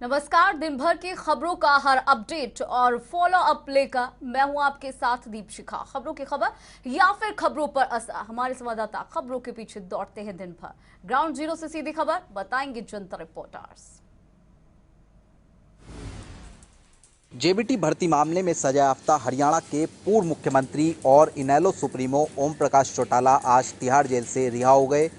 नमस्कार। दिन भर की खबरों का हर अपडेट और फॉलो अप लेकर मैं हूं आपके साथ दीपशिखा। खबरों की खबर या फिर खबरों पर असर, हमारे संवाददाता खबरों के पीछे दौड़ते हैं दिन भर। ग्राउंड जीरो से सीधी खबर बताएंगे जनता रिपोर्टर्स। जेबीटी भर्ती मामले में सजायाफ्ता हरियाणा के पूर्व मुख्यमंत्री और इनेलो सुप्रीमो ओम प्रकाश चौटाला आज तिहाड़ जेल से रिहा हो गए।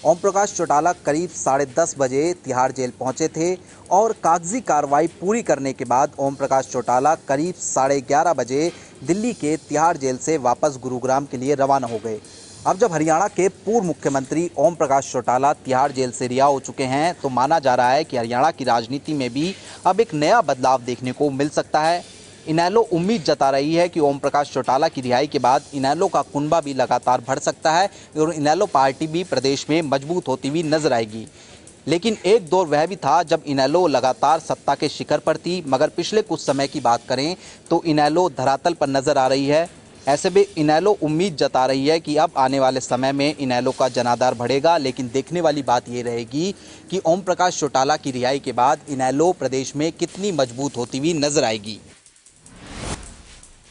ओम प्रकाश चौटाला करीब 10:30 बजे तिहाड़ जेल पहुंचे थे और कागजी कार्रवाई पूरी करने के बाद ओम प्रकाश चौटाला करीब 11:30 बजे दिल्ली के तिहाड़ जेल से वापस गुरुग्राम के लिए रवाना हो गए। अब जब हरियाणा के पूर्व मुख्यमंत्री ओम प्रकाश चौटाला तिहाड़ जेल से रिहा हो चुके हैं तो माना जा रहा है कि हरियाणा की राजनीति में भी अब एक नया बदलाव देखने को मिल सकता है। इनेलो उम्मीद जता रही है कि ओम प्रकाश चौटाला की रिहाई के बाद इनेलो का कुनबा भी लगातार बढ़ सकता है और इनेलो पार्टी भी प्रदेश में मजबूत होती हुई नजर आएगी। लेकिन एक दौर वह भी था जब इनेलो लगातार सत्ता के शिखर पर थी, मगर पिछले कुछ समय की बात करें तो इनेलो धरातल पर नजर आ रही है। ऐसे में इनेलो उम्मीद जता रही है कि अब आने वाले समय में इनेलो का जनाधार बढ़ेगा। लेकिन देखने वाली बात ये रहेगी कि ओम प्रकाश चौटाला की रिहाई के बाद इनेलो प्रदेश में कितनी मजबूत होती हुई नजर आएगी।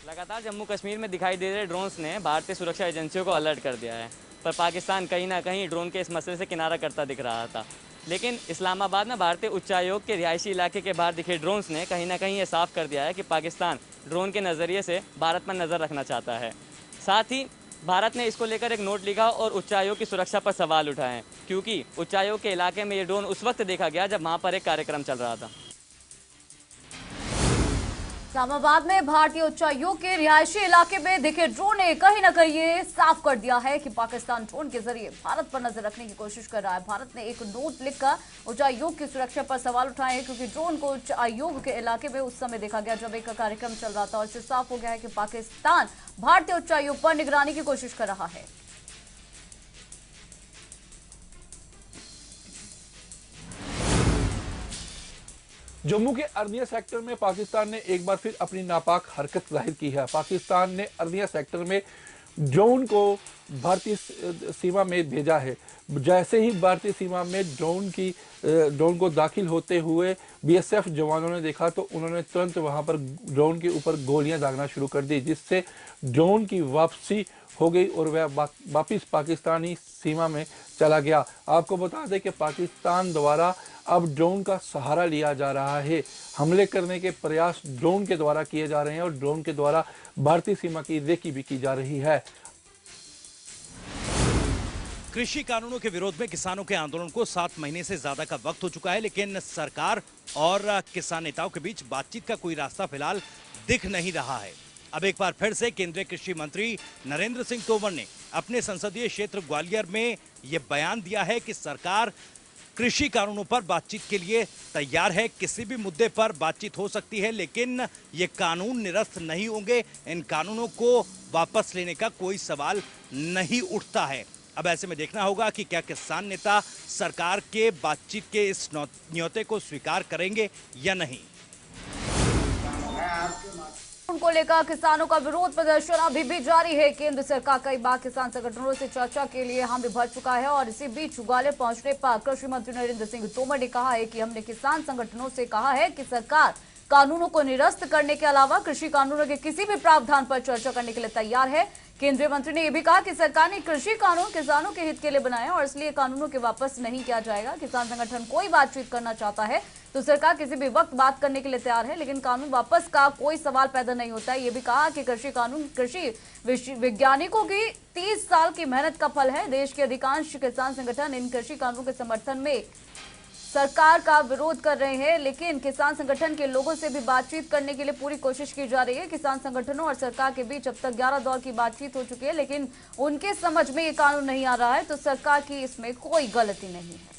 लगातार जम्मू कश्मीर में दिखाई दे रहे ड्रोन्स ने भारतीय सुरक्षा एजेंसियों को अलर्ट कर दिया है, पर पाकिस्तान कहीं ना कहीं ड्रोन के इस मसले से किनारा करता दिख रहा था। लेकिन इस्लामाबाद में भारतीय उच्चायोग के रिहायशी इलाके के बाहर दिखे ड्रोन्स ने कहीं ना कहीं ये साफ कर दिया है कि पाकिस्तान ड्रोन के नज़रिए से भारत पर नज़र रखना चाहता है। साथ ही भारत ने इसको लेकर एक नोट लिखा और उच्चायोग की सुरक्षा पर सवाल उठाए, क्योंकि उच्चायोग के इलाके में ये ड्रोन उस वक्त देखा गया जब वहाँ पर एक कार्यक्रम चल रहा था। इस्लामाबाद में भारतीय उच्चायोग के रिहायशी इलाके में दिखे ड्रोन ने कहीं ना कहीं ये साफ कर दिया है कि पाकिस्तान ड्रोन के जरिए भारत पर नजर रखने की कोशिश कर रहा है। भारत ने एक नोट लिखकर उच्चायोग की सुरक्षा पर सवाल उठाए हैं, क्योंकि ड्रोन को उच्चायोग के इलाके में उस समय देखा गया जब एक कार्यक्रम चल रहा था और इससे साफ हो गया है कि पाकिस्तान भारतीय उच्चायोग पर निगरानी की कोशिश कर रहा है। जम्मू के अर्निया सेक्टर में पाकिस्तान ने एक बार फिर अपनी नापाक हरकत जाहिर की है। पाकिस्तान ने अर्निया सेक्टर में ड्रोन को भारतीय सीमा में भेजा है। जैसे ही भारतीय सीमा में ड्रोन को दाखिल होते हुए बीएसएफ जवानों ने देखा तो उन्होंने तुरंत वहां पर ड्रोन के ऊपर गोलियां दागना शुरू कर दी, जिससे ड्रोन की वापसी हो गई और वह वापिस पाकिस्तानी सीमा में चला गया। आपको बता दें कि पाकिस्तान द्वारा अब ड्रोन का सहारा लिया जा रहा है। हमले करने के प्रयास ड्रोन के द्वारा किए जा रहे हैं और ड्रोन के द्वारा भारतीय सीमा की रेकी भी की जा रही है। कृषि कानूनों के विरोध में किसानों के आंदोलन को 7 महीने से ज्यादा का वक्त हो चुका है, लेकिन सरकार और किसान नेताओं के बीच बातचीत का कोई रास्ता फिलहाल दिख नहीं रहा है। अब एक बार फिर से केंद्रीय कृषि मंत्री नरेंद्र सिंह तोमर ने अपने संसदीय क्षेत्र ग्वालियर में यह बयान दिया है कि सरकार कृषि कानूनों पर बातचीत के लिए तैयार है। किसी भी मुद्दे पर बातचीत हो सकती है, लेकिन ये कानून निरस्त नहीं होंगे। इन कानूनों को वापस लेने का कोई सवाल नहीं उठता है। अब ऐसे में देखना होगा कि क्या किसान नेता सरकार के बातचीत के इस न्योते को स्वीकार करेंगे या नहीं। उनको लेकर किसानों का विरोध प्रदर्शन अभी भी जारी है। केंद्र सरकार कई बार किसान संगठनों से चर्चा के लिए हामी भर चुका है और इसी बीच ग्वालियर पहुंचने पर कृषि मंत्री नरेंद्र सिंह तोमर ने कहा है कि हमने किसान संगठनों से कहा है कि सरकार कानूनों को निरस्त करने के अलावा कृषि कानूनों के किसी भी प्रावधान पर चर्चा करने के लिए तैयार है। केंद्रीय मंत्री ने यह भी कहा कि सरकार ने कृषि कानून किसानों के हित के लिए बनाए और इसलिए कानूनों के वापस नहीं किया जाएगा। किसान संगठन कोई बातचीत करना चाहता है तो सरकार किसी भी वक्त बात करने के लिए तैयार है, लेकिन कानून वापस का कोई सवाल पैदा नहीं होता है। ये भी कहा कि कृषि कानून कृषि वैज्ञानिकों की 30 साल की मेहनत का फल है। देश के अधिकांश किसान संगठन इन कृषि कानूनों के समर्थन में सरकार का विरोध कर रहे हैं, लेकिन किसान संगठन के लोगों से भी बातचीत करने के लिए पूरी कोशिश की जा रही है। किसान संगठनों और सरकार के बीच अब तक 11 दौर की बातचीत हो चुकी है, लेकिन उनके समझ में ये कानून नहीं आ रहा है, तो सरकार की इसमें कोई गलती नहीं है।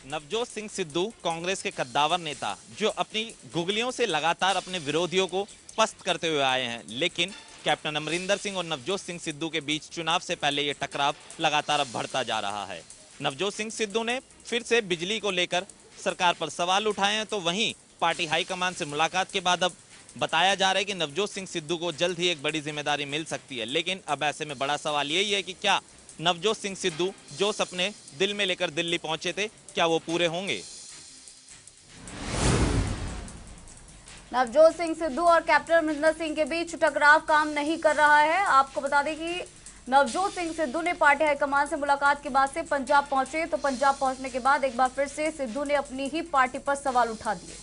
नवजोत सिंह सिद्धू कांग्रेस के कद्दावर नेता जो अपनी गुगलियों से लगातार अपने विरोधियों को पस्त करते हुए आए हैं, लेकिन कैप्टन अमरिंदर सिंह और नवजोत सिंह सिद्धू के बीच चुनाव से पहले ये टकराव लगातार अब बढ़ता जा रहा है। नवजोत सिंह सिद्धू ने फिर से बिजली को लेकर सरकार पर सवाल उठाए हैं, तो वहीं पार्टी हाईकमान से मुलाकात के बाद अब बताया जा रहा है कि नवजोत सिंह सिद्धू को जल्द ही एक बड़ी जिम्मेदारी मिल सकती है। लेकिन अब ऐसे में बड़ा सवाल यही है कि क्या नवजोत सिंह सिद्धू जो सपने दिल में लेकर दिल्ली पहुंचे थे, क्या वो पूरे होंगे? नवजोत सिंह सिद्धू और कैप्टन अमरिंदर सिंह के बीच टकराव काम नहीं कर रहा है। आपको बता दें कि नवजोत सिंह सिद्धू ने पार्टी हाईकमान से मुलाकात के बाद से पंजाब पहुंचे, तो पंजाब पहुंचने के बाद एक बार फिर से सिद्धू ने अपनी ही पार्टी पर सवाल उठा दिए।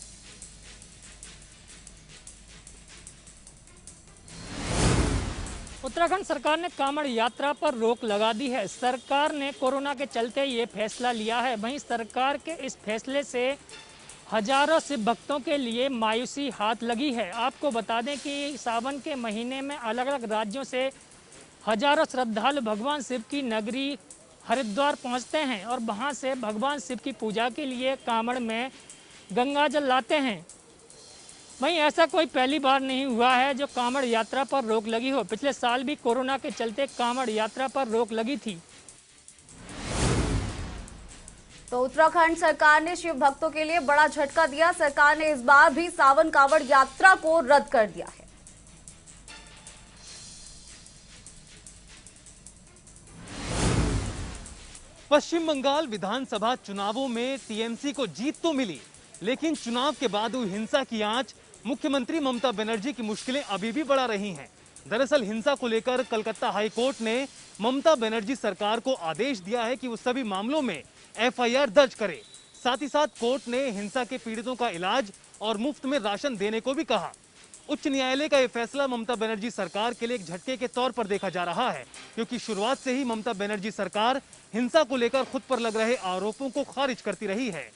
उत्तराखंड सरकार ने कांवड़ यात्रा पर रोक लगा दी है। सरकार ने कोरोना के चलते ये फैसला लिया है। वहीं सरकार के इस फैसले से हजारों शिव भक्तों के लिए मायूसी हाथ लगी है। आपको बता दें कि सावन के महीने में अलग अलग राज्यों से हजारों श्रद्धालु भगवान शिव की नगरी हरिद्वार पहुंचते हैं और वहां से भगवान शिव की पूजा के लिए कांवड़ में गंगा जल लाते हैं। वहीं ऐसा कोई पहली बार नहीं हुआ है जो कांवड़ यात्रा पर रोक लगी हो। पिछले साल भी कोरोना के चलते कांवड़ यात्रा पर रोक लगी थी। तो उत्तराखंड सरकार ने शिव भक्तों के लिए बड़ा झटका दिया। सरकार ने इस बार भी सावन कांवड़ यात्रा को रद्द कर दिया है। पश्चिम बंगाल विधानसभा चुनावों में टीएमसी को जीत तो मिली, लेकिन चुनाव के बाद हुई हिंसा की आंच मुख्यमंत्री ममता बनर्जी की मुश्किलें अभी भी बढ़ा रही हैं। दरअसल हिंसा को लेकर कलकत्ता हाईकोर्ट ने ममता बनर्जी सरकार को आदेश दिया है कि वो सभी मामलों में एफआईआर दर्ज करे। साथ ही साथ कोर्ट ने हिंसा के पीड़ितों का इलाज और मुफ्त में राशन देने को भी कहा। उच्च न्यायालय का यह फैसला ममता बनर्जी सरकार के लिए एक झटके के तौर पर देखा जा रहा है, क्योंकि शुरुआत से ही ममता बनर्जी सरकार हिंसा को लेकर खुद पर लग रहे आरोपों को खारिज करती रही है।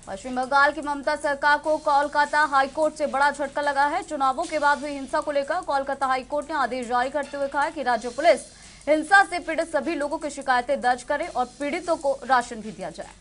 पश्चिम बंगाल की ममता सरकार को कोलकाता हाईकोर्ट से बड़ा झटका लगा है। चुनावों के बाद हुई हिंसा को लेकर कोलकाता हाईकोर्ट ने आदेश जारी करते हुए कहा कि राज्य पुलिस हिंसा से पीड़ित सभी लोगों की शिकायतें दर्ज करे और पीड़ितों को राशन भी दिया जाए।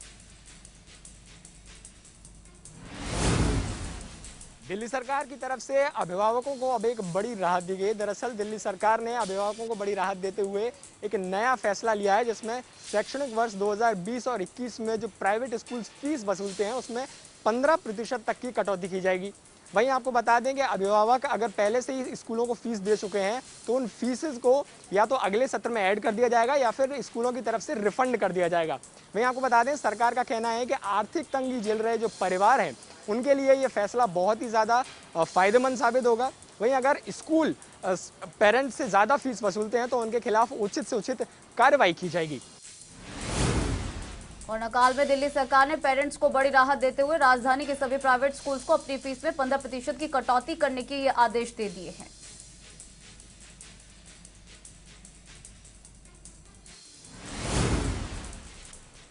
दिल्ली सरकार की तरफ से अभिभावकों को अब एक बड़ी राहत दी गई। दरअसल दिल्ली सरकार ने अभिभावकों को बड़ी राहत देते हुए एक नया फैसला लिया है, जिसमें शैक्षणिक वर्ष 2020 और 21 में जो प्राइवेट स्कूल फीस वसूलते हैं उसमें 15% तक की कटौती की जाएगी। वहीं आपको बता दें कि अभिभावक अगर पहले से ही स्कूलों को फीस दे चुके हैं तो उन फीसेस को या तो अगले सत्र में ऐड कर दिया जाएगा या फिर स्कूलों की तरफ से रिफंड कर दिया जाएगा। वहीं आपको बता दें सरकार का कहना है कि आर्थिक तंगी झेल रहे जो परिवार हैं उनके लिए ये फैसला बहुत ही ज़्यादा फ़ायदेमंद साबित होगा। वहीं अगर स्कूल पेरेंट्स से ज़्यादा फीस वसूलते हैं तो उनके खिलाफ उचित से उचित कार्रवाई की जाएगी। कोरोना काल में दिल्ली सरकार ने पेरेंट्स को बड़ी राहत देते हुए राजधानी के सभी प्राइवेट स्कूल्स को अपनी फीस में 15% की कटौती करने के ये आदेश दे दिए हैं।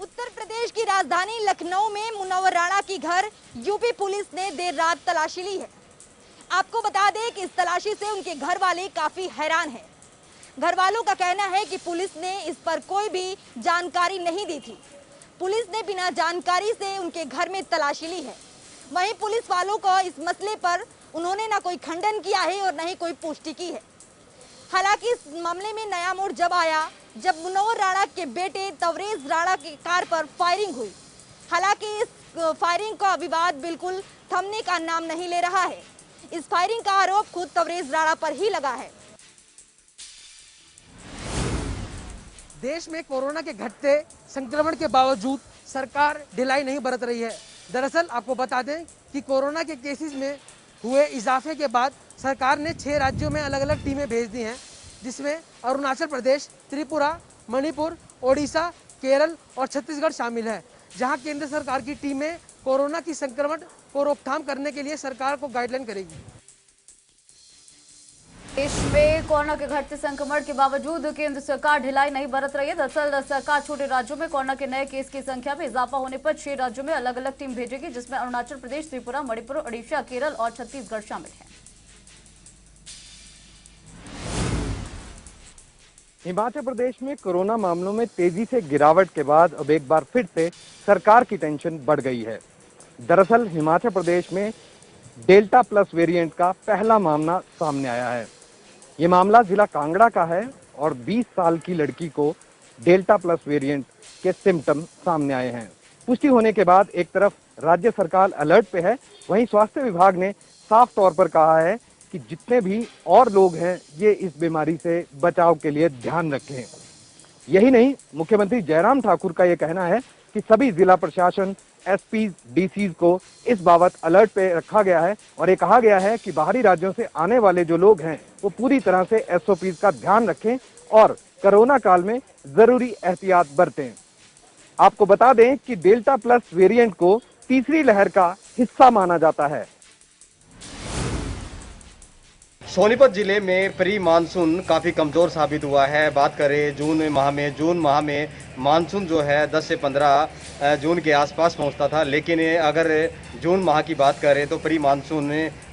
उत्तर प्रदेश की राजधानी लखनऊ में मुनव्वर राणा की घर यूपी पुलिस ने देर रात तलाशी ली है। आपको बता दें कि इस तलाशी से उनके घर वाले काफी हैरान हैं। घर वालों का कहना है कि पुलिस ने इस पर कोई भी जानकारी नहीं दी थी। पुलिस ने बिना जानकारी से उनके घर में तलाशी ली है। वहीं पुलिस वालों को इस मसले पर उन्होंने ना कोई खंडन किया है और न ही कोई पुष्टि की है। हालांकि इस मामले में नया मोड़ जब आया जब मुनव्वर राणा के बेटे तवरेज राणा की कार पर फायरिंग हुई। हालांकि इस फायरिंग का विवाद बिल्कुल थमने का नाम नहीं ले रहा है। इस फायरिंग का आरोप खुद तवरेज राणा पर ही लगा है। देश में कोरोना के घटते संक्रमण के बावजूद सरकार ढिलाई नहीं बरत रही है। दरअसल आपको बता दें कि कोरोना के केसेस में हुए इजाफे के बाद सरकार ने 6 राज्यों में अलग अलग टीमें भेज दी हैं, जिसमें अरुणाचल प्रदेश, त्रिपुरा, मणिपुर, ओडिशा, केरल और छत्तीसगढ़ शामिल है, जहां केंद्र सरकार की टीमें कोरोना की संक्रमण को रोकथाम करने के लिए सरकार को गाइडलाइन करेगी। देश में कोरोना के घटते संक्रमण के बावजूद केंद्र सरकार ढिलाई नहीं बरत रही है। दरअसल सरकार छोटे राज्यों में कोरोना के नए केस की संख्या में इजाफा होने पर 6 राज्यों में अलग अलग टीम भेजेगी, जिसमें अरुणाचल प्रदेश, त्रिपुरा, मणिपुर, ओडिशा, केरल और छत्तीसगढ़ शामिल है। हिमाचल प्रदेश में कोरोना मामलों में तेजी से गिरावट के बाद अब एक बार फिर से सरकार की टेंशन बढ़ गई है। दरअसल हिमाचल प्रदेश में डेल्टा प्लस वेरिएंट का पहला मामला सामने आया है। ये मामला जिला कांगड़ा का है और 20 साल की लड़की को डेल्टा प्लस वेरिएंट के सिम्टम सामने आए हैं। पुष्टि होने के बाद एक तरफ राज्य सरकार अलर्ट पे है, वहीं स्वास्थ्य विभाग ने साफ तौर पर कहा है कि जितने भी और लोग हैं ये इस बीमारी से बचाव के लिए ध्यान रखें। यही नहीं, मुख्यमंत्री जयराम ठाकुर का ये कहना है कि सभी जिला प्रशासन, एसपी, डीसी को इस बाबत अलर्ट पे रखा गया है और ये कहा गया है कि बाहरी राज्यों से आने वाले जो लोग हैं वो पूरी तरह से एसओपीज का ध्यान रखें और कोरोना काल में जरूरी एहतियात बरतें। आपको बता दें कि डेल्टा प्लस वेरिएंट को तीसरी लहर का हिस्सा माना जाता है। सोनीपत जिले में प्री मानसून काफ़ी कमज़ोर साबित हुआ है। बात करें जून माह में मानसून जो है 10 से 15 जून के आसपास पहुंचता था, लेकिन अगर जून माह की बात करें तो प्री मानसून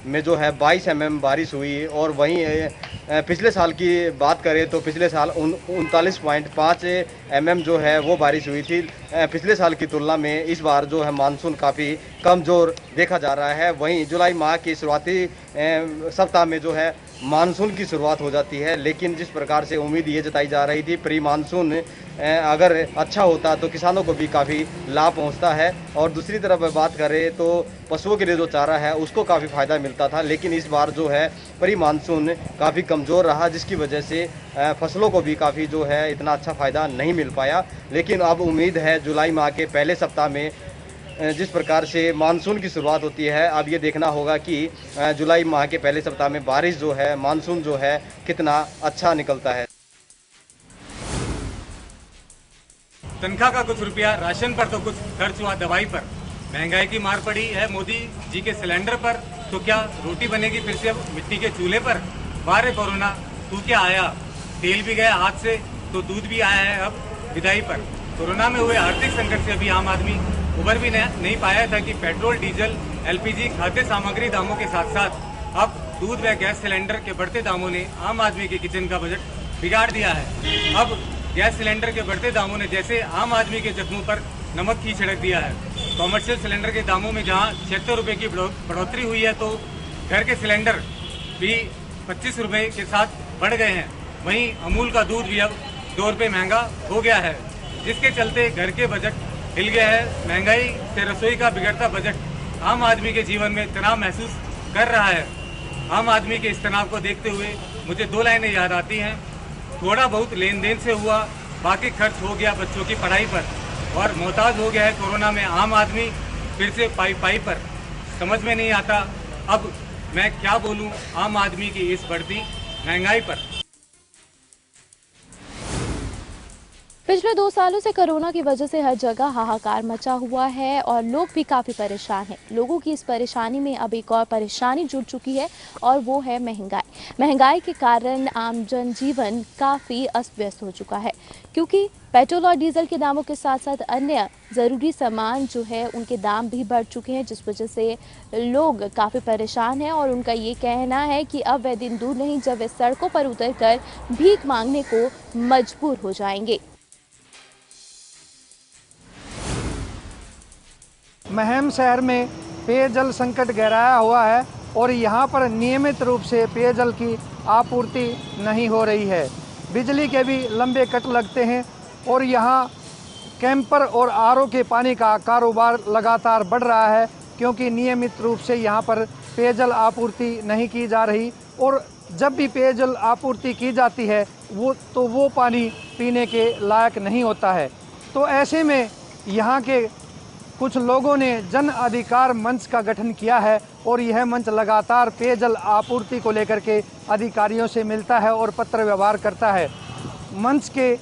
में जो है 22 mm बारिश हुई। और वहीं पिछले साल की बात करें तो पिछले साल 39.5 mm जो है वो बारिश हुई थी। पिछले साल की तुलना में इस बार जो है मानसून काफ़ी कमज़ोर देखा जा रहा है। वहीं जुलाई माह की शुरुआती सप्ताह में जो है मानसून की शुरुआत हो जाती है, लेकिन जिस प्रकार से उम्मीद ये जताई जा रही थी प्री मानसून अगर अच्छा होता तो किसानों को भी काफ़ी लाभ पहुंचता है। और दूसरी तरफ बात करें तो पशुओं के लिए जो चारा है उसको काफ़ी फ़ायदा मिलता था, लेकिन इस बार जो है प्री मानसून काफ़ी कमज़ोर रहा, जिसकी वजह से फसलों को भी काफ़ी जो है इतना अच्छा फ़ायदा नहीं मिल पाया। लेकिन अब उम्मीद है जुलाई माह के पहले सप्ताह में जिस प्रकार से मानसून की शुरुआत होती है, अब ये देखना होगा कि जुलाई माह के पहले सप्ताह में बारिश जो है, मानसून जो है कितना अच्छा निकलता है। तनख्वाह का कुछ रुपया राशन पर तो कुछ खर्च हुआ दवाई पर। महंगाई की मार पड़ी है मोदी जी के सिलेंडर पर, तो क्या रोटी बनेगी फिर से अब मिट्टी के चूल्हे पर? बारे कोरोना तू क्या आया, तेल भी गया हाथ से तो दूध भी आया है अब विदाई पर। कोरोना में हुए आर्थिक संकट से अभी आम आदमी उबर भी नहीं पाया था कि पेट्रोल, डीजल, एलपीजी, खाद्य सामग्री दामों के साथ साथ अब दूध व गैस सिलेंडर के बढ़ते दामों ने आम आदमी के किचन का बजट बिगाड़ दिया है। अब गैस सिलेंडर के बढ़ते दामों ने जैसे आम आदमी के जख्मों पर नमक ही छिड़क दिया है। कॉमर्शियल सिलेंडर के दामों में जहां 76 रुपये की बढ़ोतरी हुई है, तो घर के सिलेंडर भी 25 रुपये के साथ बढ़ गए हैं। वहीं अमूल का दूध भी अब 2 रुपये महंगा हो गया है, जिसके चलते घर के बजट हिल गया है। महंगाई से रसोई का बिगड़ता बजट आम आदमी के जीवन में तनाव महसूस कर रहा है। आम आदमी के इस तनाव को देखते हुए मुझे 2 लाइनें याद आती हैं। थोड़ा बहुत लेन देन से हुआ, बाकी खर्च हो गया बच्चों की पढ़ाई पर, और मोहताज हो गया है कोरोना में आम आदमी फिर से पाई पर। समझ में नहीं आता अब मैं क्या बोलूं आम आदमी की इस बढ़ती महंगाई पर। पिछले 2 सालों से कोरोना की वजह से हर जगह हाहाकार मचा हुआ है और लोग भी काफ़ी परेशान हैं। लोगों की इस परेशानी में अब एक और परेशानी जुड़ चुकी है और वो है महंगाई। महंगाई के कारण आम जनजीवन काफ़ी अस्त व्यस्त हो चुका है, क्योंकि पेट्रोल और डीजल के दामों के साथ साथ अन्य ज़रूरी सामान जो है उनके दाम भी बढ़ चुके हैं, जिस वजह से लोग काफ़ी परेशान हैं। और उनका ये कहना है कि अब वह दिन दूर नहीं जब वे सड़कों पर उतरकर भीख मांगने को मजबूर हो जाएंगे। महम शहर में पेयजल संकट गहराया हुआ है और यहाँ पर नियमित रूप से पेयजल की आपूर्ति नहीं हो रही है। बिजली के भी लंबे कट लगते हैं और यहाँ कैंपर और आरओ के पानी का कारोबार लगातार बढ़ रहा है, क्योंकि नियमित रूप से यहाँ पर पेयजल आपूर्ति नहीं की जा रही। और जब भी पेयजल आपूर्ति की जाती है वो पानी पीने के लायक नहीं होता है। तो ऐसे में यहाँ के कुछ लोगों ने जन अधिकार मंच का गठन किया है और यह मंच लगातार पेयजल आपूर्ति को लेकर के अधिकारियों से मिलता है और पत्र व्यवहार करता है। मंच के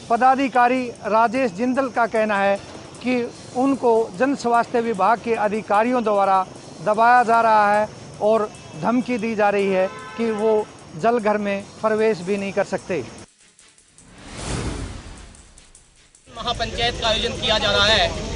पदाधिकारी राजेश जिंदल का कहना है कि उनको जन स्वास्थ्य विभाग के अधिकारियों द्वारा दबाया जा रहा है और धमकी दी जा रही है कि वो जल घर में प्रवेश भी नहीं कर सकते। महापंचायत का आयोजन किया जा रहा है।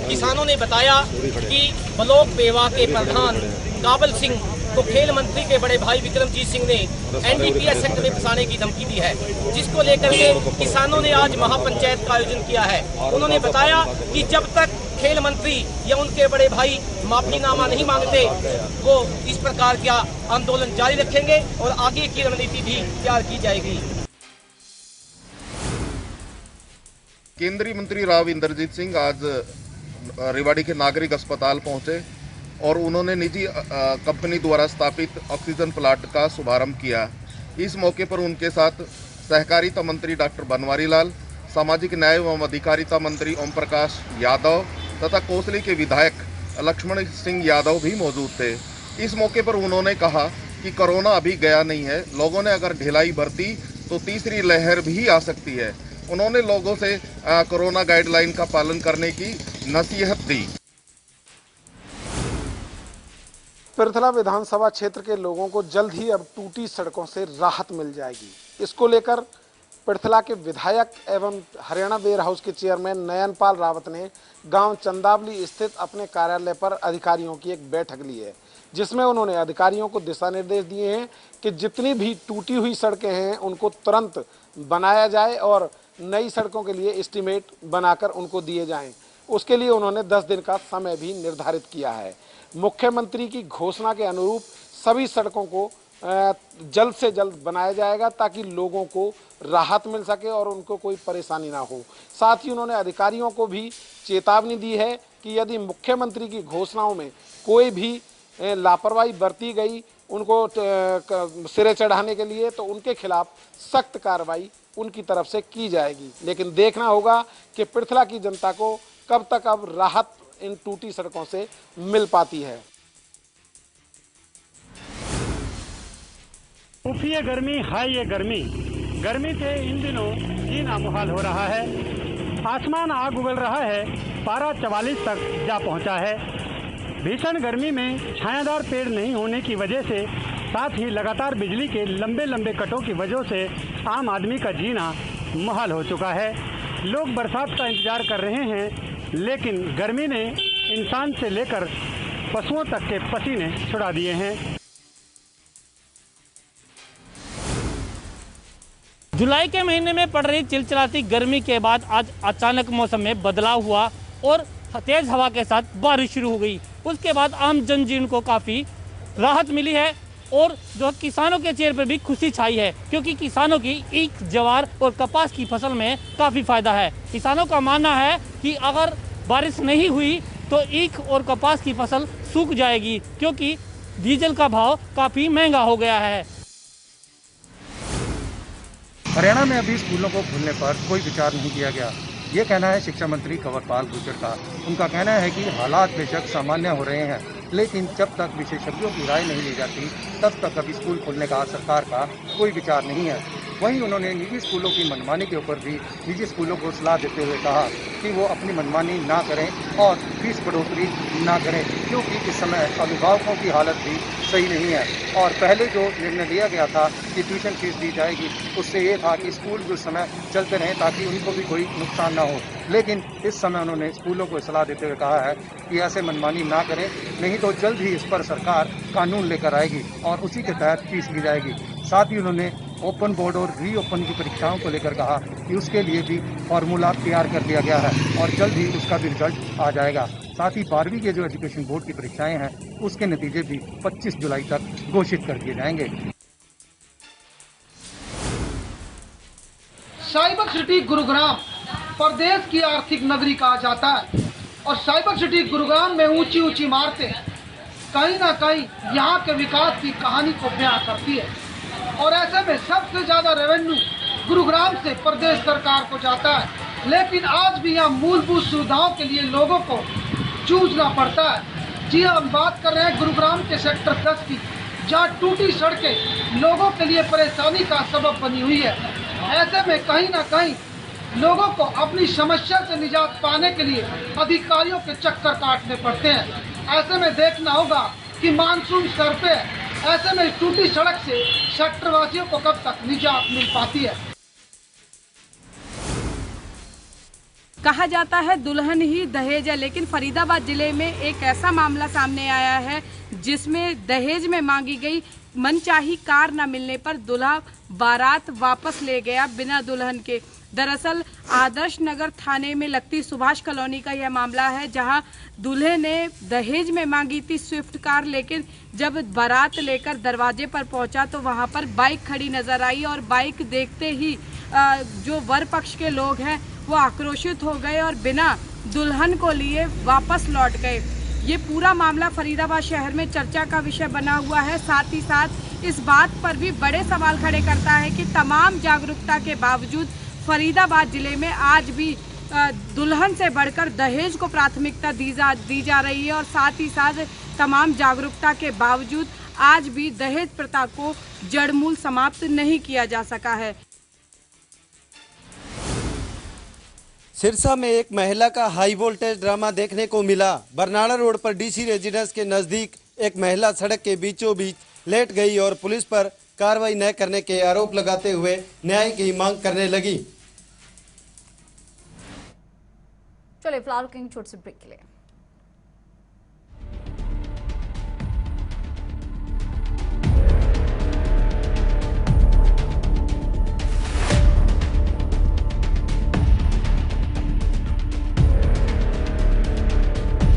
किसानों ने बताया कि ब्लॉक बेवा के प्रधान काबल सिंह को खेल मंत्री के बड़े भाई विक्रमजीत सिंह ने एनडीपीएस एक्ट में फंसाने की धमकी दी है, जिसको लेकर के किसानों ने आज महापंचायत का आयोजन किया है। उन्होंने बताया कि जब तक खेल मंत्री या उनके बड़े भाई माफीनामा नहीं मांगते वो इस प्रकार का आंदोलन जारी रखेंगे और आगे की रणनीति भी तैयार की जाएगी। केंद्रीय मंत्री राव इंद्रजीत सिंह आज रेवाड़ी के नागरिक अस्पताल पहुंचे और उन्होंने निजी कंपनी द्वारा स्थापित ऑक्सीजन प्लांट का शुभारंभ किया। इस मौके पर उनके साथ सहकारिता मंत्री डॉक्टर बनवारी लाल, सामाजिक न्याय एवं अधिकारिता मंत्री ओम प्रकाश यादव तथा कोसली के विधायक लक्ष्मण सिंह यादव भी मौजूद थे। इस मौके पर उन्होंने कहा कि कोरोना अभी गया नहीं है, लोगों ने अगर ढिलाई बरती तो तीसरी लहर भी आ सकती है। उन्होंने लोगों से कोरोना गाइडलाइन का पालन करने की नसीहत दी। पृथला विधानसभा क्षेत्र के लोगों को जल्द ही अब टूटी सड़कों से राहत मिल जाएगी। इसको लेकर पृथला के विधायक एवं हरियाणा वेयर हाउस के चेयरमैन नयनपाल रावत ने गांव चंदावली स्थित अपने कार्यालय पर अधिकारियों की एक बैठक ली है, जिसमें उन्होंने अधिकारियों को दिशा निर्देश दिए हैं कि जितनी भी टूटी हुई सड़कें हैं उनको तुरंत बनाया जाए और नई सड़कों के लिए एस्टीमेट बनाकर उनको दिए जाएं। उसके लिए उन्होंने 10 दिन का समय भी निर्धारित किया है। मुख्यमंत्री की घोषणा के अनुरूप सभी सड़कों को जल्द से जल्द बनाया जाएगा ताकि लोगों को राहत मिल सके और उनको कोई परेशानी ना हो। साथ ही उन्होंने अधिकारियों को भी चेतावनी दी है कि यदि मुख्यमंत्री की घोषणाओं में कोई भी लापरवाही बरती गई उनको सिरे चढ़ाने के लिए, तो उनके खिलाफ सख्त कार्रवाई उनकी तरफ से की जाएगी। लेकिन देखना होगा कि पृथला की जनता को कब तक अब राहत इन टूटी सड़कों से मिल पाती है। उफिए गर्मी, हाय ये गर्मी, गर्मी से इन दिनों जीना मुहाल हो रहा है। आसमान आग उगल रहा है, पारा 44 तक जा पहुंचा है। भीषण गर्मी में छायादार पेड़ नहीं होने की वजह से, साथ ही लगातार बिजली के लंबे लंबे कटों की वजह से आम आदमी का जीना मुहाल हो चुका है। लोग बरसात का इंतजार कर रहे हैं, लेकिन गर्मी ने इंसान से लेकर पशुओं तक के पसीने छुड़ा दिए हैं। जुलाई के महीने में पड़ रही चिलचिलाती गर्मी के बाद आज अचानक मौसम में बदलाव हुआ और तेज हवा के साथ बारिश शुरू हो गई। उसके बाद आम जनजीवन को काफ़ी राहत मिली है और जो किसानों के चेहरे पर भी खुशी छाई है, क्योंकि किसानों की ईख, ज्वार और कपास की फसल में काफ़ी फायदा है। किसानों का मानना है कि अगर बारिश नहीं हुई तो ईख और कपास की फसल सूख जाएगी, क्योंकि डीजल का भाव काफ़ी महंगा हो गया है। हरियाणा में अभी स्कूलों को खोलने पर कोई विचार नहीं किया गया, ये कहना है शिक्षा मंत्री कंवरपाल गुर्जर का। उनका कहना है कि हालात बेशक सामान्य हो रहे हैं, लेकिन जब तक विशेषज्ञों की राय नहीं ली जाती तब तक अभी स्कूल खोलने का सरकार का कोई विचार नहीं है। वहीं उन्होंने निजी स्कूलों की मनमानी के ऊपर भी निजी स्कूलों को सलाह देते हुए कहा कि वो अपनी मनमानी ना करें और फीस बढ़ोतरी ना करें, क्योंकि इस समय अभिभावकों की हालत भी सही नहीं है। और पहले जो निर्णय लिया गया था कि ट्यूशन फीस दी जाएगी, उससे ये था कि स्कूल जो समय चलते रहें ताकि उनको भी कोई नुकसान ना हो। लेकिन इस समय उन्होंने स्कूलों को सलाह देते हुए कहा है कि ऐसे मनमानी ना करें, नहीं तो जल्द ही इस पर सरकार कानून लेकर आएगी और उसी के तहत फीस ली जाएगी। साथ ही उन्होंने ओपन बोर्ड और रीओपन की परीक्षाओं को लेकर कहा कि उसके लिए भी फॉर्मूला तैयार कर दिया गया है और जल्द ही उसका भी रिजल्ट आ जाएगा। साथ ही 12वीं के जो एजुकेशन बोर्ड की परीक्षाएं हैं उसके नतीजे भी 25 जुलाई तक घोषित कर दिए जाएंगे। साइबर सिटी गुरुग्राम प्रदेश की आर्थिक नगरी कहा जाता है और साइबर सिटी गुरुग्राम में ऊंची ऊंची इमारतें कहीं ना कहीं यहाँ के विकास की कहानी को बयां करती है। और ऐसे में सबसे ज्यादा रेवेन्यू गुरुग्राम से प्रदेश सरकार को जाता है, लेकिन आज भी यहाँ मूलभूत सुविधाओं के लिए लोगों को जूझना पड़ता है। जी हम बात कर रहे हैं गुरुग्राम के सेक्टर 10 की, जहाँ टूटी सड़कें लोगों के लिए परेशानी का सबब बनी हुई है। ऐसे में कहीं ना कहीं लोगों को अपनी समस्या से निजात पाने के लिए अधिकारियों के चक्कर काटने पड़ते हैं। ऐसे में देखना होगा कि मानसून सर पे, ऐसे में टूटी सड़क से सेक्टर वासियों को कब तक निजात मिल पाती है। कहा जाता है दुल्हन ही दहेज है, लेकिन फरीदाबाद जिले में एक ऐसा मामला सामने आया है जिसमें दहेज में मांगी गई मनचाही कार न मिलने पर दूल्हा बारात वापस ले गया बिना दुल्हन के। दरअसल आदर्श नगर थाने में लगती सुभाष कॉलोनी का यह मामला है, जहां दूल्हे ने दहेज में मांगी थी स्विफ्ट कार, लेकिन जब बारात लेकर दरवाजे पर पहुंचा तो वहां पर बाइक खड़ी नजर आई और बाइक देखते ही जो वर पक्ष के लोग हैं वो आक्रोशित हो गए और बिना दुल्हन को लिए वापस लौट गए। ये पूरा मामला फरीदाबाद शहर में चर्चा का विषय बना हुआ है। साथ ही साथ इस बात पर भी बड़े सवाल खड़े करता है कि तमाम जागरूकता के बावजूद फरीदाबाद जिले में आज भी दुल्हन से बढ़कर दहेज को प्राथमिकता दी जा रही है और साथ ही साथ तमाम जागरूकता के बावजूद आज भी दहेज प्रथा को जड़मूल समाप्त नहीं किया जा सका है। सिरसा में एक महिला का हाई वोल्टेज ड्रामा देखने को मिला। बरनाला रोड पर डीसी रेजिडेंस के नजदीक एक महिला सड़क के बीचों बीच लेट गई और पुलिस पर कार्रवाई न करने के आरोप लगाते हुए न्याय की मांग करने लगी। चलिए फिलहाल छोटे से ब्रेक के लिए।